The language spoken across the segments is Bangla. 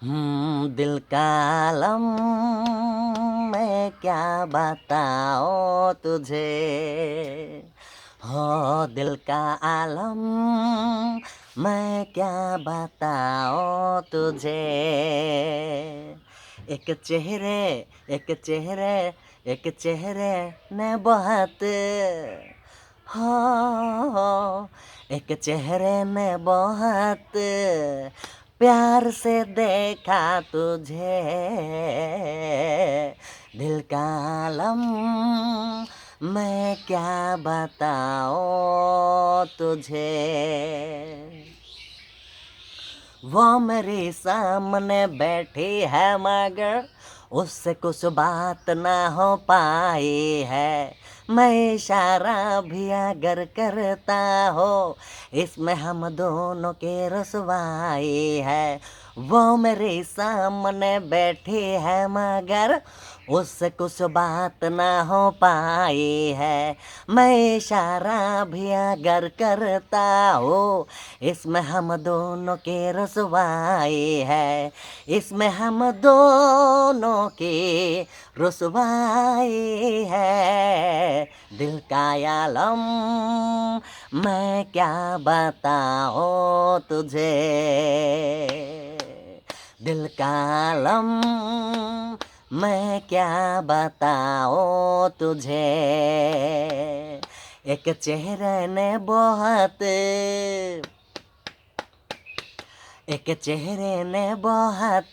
दिल का आलम मैं क्या बताऊं तुझे। हो दिल का आलम मैं क्या बताऊं तुझे। एक चेहरे एक चेहरे एक चेहरे ने बहुत हो एक चेहरे ने बहुत प्यार से देखा तुझे। दिल का आलम मैं क्या बताऊं तुझे। वो मेरे सामने बैठी है मगर उससे कुछ बात ना हो पाई है। मैं इशारा भी अगर करता हो इसमें हम दोनों की रसवाई है। वो मेरे सामने बैठी है मगर उससे कुछ बात ना हो पाई है। मैं इशारा भी अगर करता हो इसमें हम दोनों की रसवाई है। इसमें हम दोनों की रसवाई है। दिल का आलम मैं क्या बताऊं तुझे। दिल का आलम मैं क्या बताऊं तुझे। एक चेहरे ने बहुत एक चेहरे ने बहुत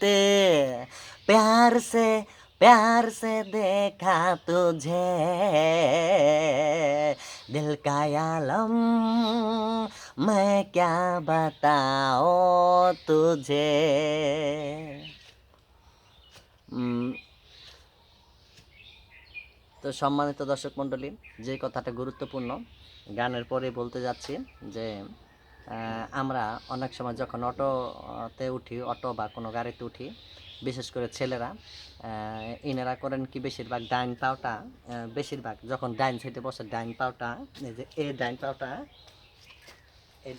प्यार से देखा तुझे। दिल का आलम मैं क्या बताऊं तुझे। তো সম্মানিত দর্শক মণ্ডলী, যে কথাটা গুরুত্বপূর্ণ গানের পরে বলতে যাচ্ছি যে আমরা অনেক সময় যখন অটোতে উঠি, অটো বা কোনো গাড়িতে উঠি, বিশেষ করে ছেলেরা ইনারা করেন কি বেশিরভাগ ডাইন পাওটা, বেশিরভাগ যখন ডাইন সাইডে বসে ডাইন পাওটা, এই যে এই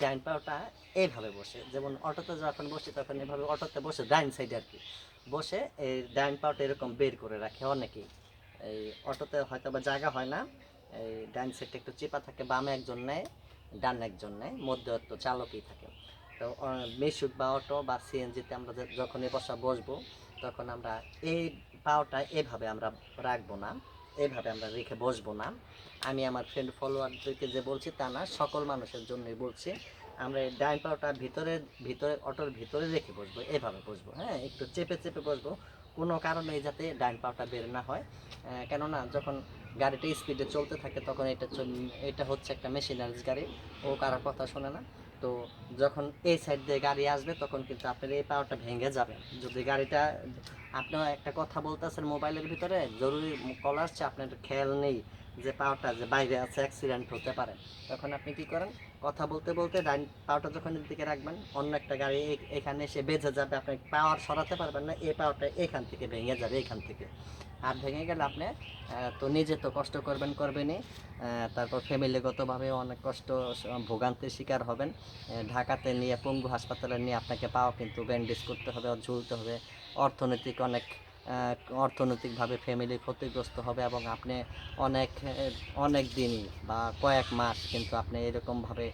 ডাইন পাওটা এইভাবে বসে। যেমন অটোতে যখন বসে তখন এভাবে অটোতে বসে ডাইন সাইডে আর কি বসে এই ডাইন পাওটা এরকম বের করে রাখে অনেকেই। এই অটোতে হয়তো বা জায়গা হয় না, এই ডাইন সাইডটা একটু চেপা থাকে, বামে একজন নেয় ডান একজন নেয়, মধ্যে তো চালকই থাকে। তো মিশুক বা অটো বা সিএনজিতে আমরা যখনই বসবো তখন আমরা এই পাওটা এভাবে আমরা রাখবো না, এইভাবে আমরা রেখে বসবো না। আমি আমার ফ্রেন্ড ফলোয়ারদেরকে যে বলছি তা না, সকল মানুষের জন্যই বলছি। আমরা এই ডাইন পাওটা ভিতরে অটোর ভিতরে রেখে বসবো, এভাবে বসবো। হ্যাঁ, একটু চেপে চেপে বসবো, কোনো কারণে যাতে ডাইন পাওটা বের না হয়। কেননা যখন গাড়িটা স্পিডে চলতে থাকে তখন এটা হচ্ছে একটা মেশিনারিজ গাড়ি, ও কারো কথা শোনে না। তো যখন এই সাইড দিয়ে গাড়ি আসবে তখন কিন্তু আপনার এই পাওয়াটা ভেঙে যাবে। যদি গাড়িটা আপনার একটা কথা বলতেছেন মোবাইলের ভিতরে, জরুরি কল আসছে, আপনার খেয়াল নেই যে পাওয়াটা যে বাইরে আছে, অ্যাক্সিডেন্ট হতে পারে, তখন আপনি কি করেন, কথা বলতে বলতে ডাইন পাওয়াটা যখন এদিকে রাখবেন অন্য একটা গাড়ি এখানে এসে বেজে যাবে, আপনি পাওয়ার সরাতে পারবেন না, এই পাওয়াটা এখান থেকে ভেঙে যাবে, এখান থেকে। আর ভেঙে গেলে আপনি তো নিজে তো কষ্ট করবেনই, তারপর ফ্যামিলিগতভাবে অনেক কষ্ট ভোগান্তির শিকার হবেন। ঢাকাতে নিয়ে পঙ্গু হাসপাতালে নিয়ে আপনাকে পাও কিন্তু ব্যান্ডেজ করতে হবে, ঝুলতে হবে, অর্থনৈতিকভাবে ফ্যামিলি ক্ষতিগ্রস্ত হবে এবং আপনি অনেক অনেক দিনই বা কয়েক মাস কিন্তু আপনি এরকমভাবে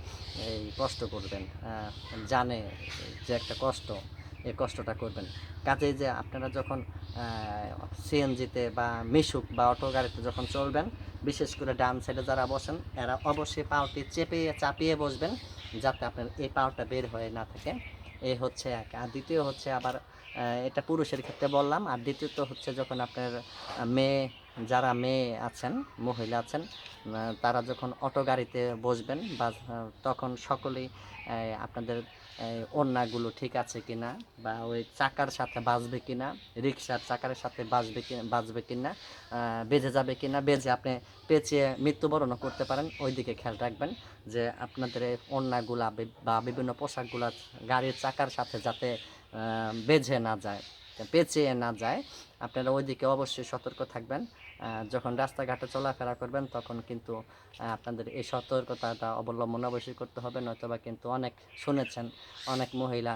এই কষ্ট করবেন, জানে যে একটা কষ্ট, এই কষ্টটা করবেন। কাজেই যে আপনারা যখন সিএনজিতে বা মিশুক বা অটো গাড়িতে যখন চলবেন, বিশেষ করে ডান সাইডে যারা বসেন এরা অবশ্যই পাওটি চাপিয়ে বসবেন যাতে আপনার এই পাওটা বের হয়ে না থাকে। এই হচ্ছে এক। আর দ্বিতীয় হচ্ছে আবার এটা পুরুষের ক্ষেত্রে বললাম। আর দ্বিতীয়ত হচ্ছে যখন আপনার যারা মেয়ে আছেন, মহিলা আছেন, তারা যখন অটো গাড়িতে বসবেন বা তখন সকলেই আপনাদের ওড়নাগুলো ঠিক আছে কিনা, বা ওই চাকার সাথে বাজবে কিনা, রিক্সার চাকার সাথে বাজবে কিনা, বেজে যাবে কিনা, বেজে আপনি পেঁচিয়ে মৃত্যুবরণও করতে পারেন, ওই দিকে খেয়াল রাখবেন যে আপনাদের ওড়নাগুলা বা বিভিন্ন পোশাকগুলা গাড়ির চাকার সাথে যাতে বেজে না যায়, পেঁচিয়ে না যায়। আপনারা ওই দিকে অবশ্যই সতর্ক থাকবেন। যখন রাস্তাঘাটে চলাফেরা করবেন তখন কিন্তু আপনাদের এই সতর্কতাটা অবলম্বন অবশ্যই করতে হবে, নয়তোবা কিন্তু অনেক শুনেছেন অনেক মহিলা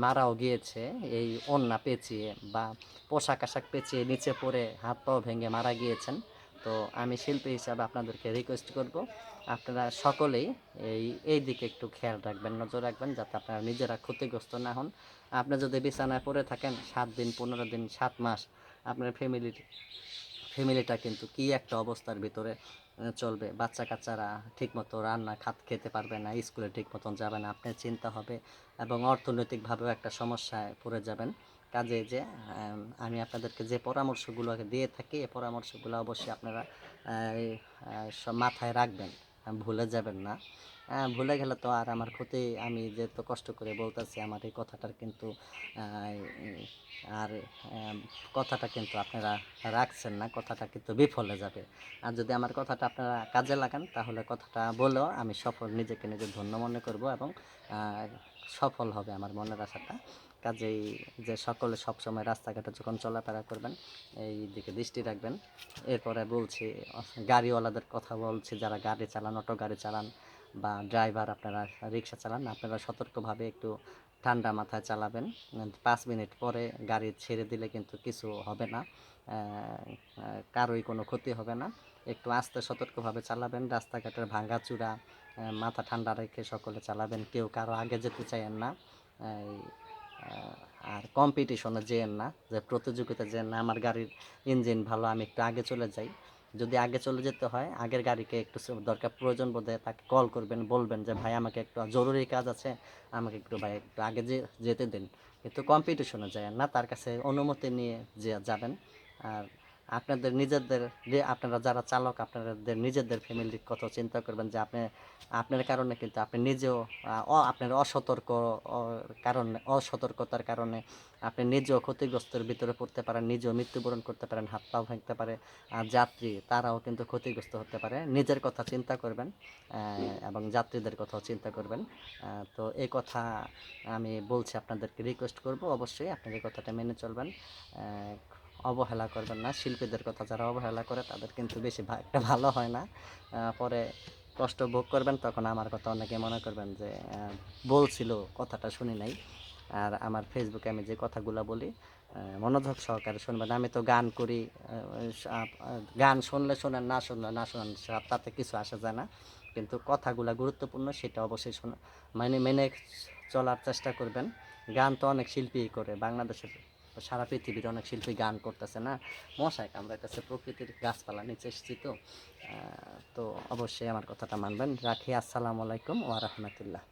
মারাও গিয়েছে এই ওড়না পেঁচিয়ে বা পোশাক আশাক পেঁচিয়ে নিচে পড়ে হাত পাও ভেঙে মারা গিয়েছেন। তো আমি শিল্পী হিসাবে আপনাদেরকে রিকোয়েস্ট করব আপনারা সকলেই এই দিকে একটু খেয়াল রাখবেন, নজর রাখবেন, যাতে আপনারা নিজেরা ক্ষতিগ্রস্ত না হন। আপনি যদি বিছানায় পড়ে থাকেন 7 দিন 15 দিন 7 মাস, আপনার ফ্যামিলিটা কিন্তু কি একটা অবস্থার ভিতরে চলবে। বাচ্চা কাচ্চারা ঠিকমতো খেতে পারবে না, স্কুলে ঠিক মতন যাবে না, আপনার চিন্তা হবে এবং অর্থনৈতিকভাবেও একটা সমস্যায় পড়ে যাবেন। কাজে যে আমি আপনাদেরকে যে পরামর্শগুলো দিয়ে থাকি এই পরামর্শগুলো অবশ্যই আপনারা সব মাথায় রাখবেন, ভুলে যাবেন না। ভুলে গেলে তো আর আমার ক্ষতি, আমি যে তো কষ্ট করে বলতেছি আমার এই কথাটার কিন্তু আর কথাটা কিন্তু আপনারা রাখছেন না, কথাটা কিন্তু বিফলে যাবে। আর যদি আমার কথাটা আপনারা কাজে লাগান তাহলে কথাটা বলেও আমি সফল, নিজেকে নিজে ধন্য মনে করব এবং সফল হবে আমার মনের আশাটা। কাজেই যে সকলে সবসময় রাস্তাঘাটে যখন চলাফেরা করবেন এই দিকে দৃষ্টি রাখবেন। এরপরে বলছি গাড়িওয়ালাদের কথা বলছি, যারা গাড়ি চালান, অটো গাড়ি চালান বা ড্রাইভার আপনারা রিক্সা চালান, আপনারা সতর্কভাবে একটু ঠান্ডা মাথায় চালাবেন। 5 মিনিট পরে গাড়ি ছেড়ে দিলে কিন্তু কিছু হবে না, কারোই কোনো ক্ষতি হবে না। একটু আস্তে সতর্কভাবে চালাবেন, রাস্তাঘাটের ভাঙাচূড়া মাথা ঠান্ডা রেখে সকলে চালাবেন, কেউ কারো আগে যেতে চাইেন না। আর কম্পিটিশনে যেয়েন না, যে প্রতিযোগিতা যেন না আমার গাড়ির ইঞ্জিন ভালো আমি একটু আগে চলে যাই। যদি আগে চলে যেতে হয় আগের গাড়িকে একটু দরকার প্রয়োজন বোধে তাকে কল করবেন, বলবেন যে ভাই আমাকে একটু জরুরি কাজ আছে, আমাকে একটু ভাই একটু আগে যেতে দিন। কিন্তু কম্পিটিশনে যায় না, তার কাছে অনুমতি নিয়ে যাবেন। আর আপনাদের নিজেদের আপনারা যারা চালক আপনাদের নিজেদের ফ্যামিলির কথা চিন্তা করবেন, যে আপনার কারণে কিন্তু আপনি নিজেও আপনার অসতর্কতার কারণে আপনি নিজেও ক্ষতিগ্রস্তের ভিতরে পড়তে পারেন, নিজেও মৃত্যুবরণ করতে পারেন, হাত পা ভাঙতে পারে। আর যাত্রী তারাও কিন্তু ক্ষতিগ্রস্ত হতে পারে। নিজের কথা চিন্তা করবেন এবং যাত্রীদের কথাও চিন্তা করবেন। তো এই কথা আমি বলছি, আপনাদেরকে রিকোয়েস্ট করব অবশ্যই আপনার এই কথাটা মেনে চলবেন, অবহেলা করবেন না। শিল্পীদের কথা যারা অবহেলা করে তাদের কিন্তু বেশি একটা ভালো হয় না, পরে কষ্ট ভোগ করবেন। তখন আমার কথা অনেকে মনে করবেন যে বলছিল কথাটা শুনি নাই। আর আমার ফেসবুকে আমি যে কথাগুলো বলি মনোযোগ সহকারে শুনবেন। আমি তো গান করি, গান শুনলে শোনেন, না শুনলে না শোনেন, তাতে কিছু আসা যায় না, কিন্তু কথাগুলো গুরুত্বপূর্ণ, সেটা অবশ্যই মেনে চলার চেষ্টা করবেন। গান তো অনেক শিল্পী করে, বাংলাদেশের সারা পৃথিবীর অনেক শিল্পী গান করতেছে না, মশায় কামড়াইতেছে, প্রকৃতির গাছপালা নিচে এসেছি তো। তো অবশ্যই আমার কথাটা মানবেন। রাখি, আসসালামু আলাইকুম ওয়া রাহমাতুল্লাহ।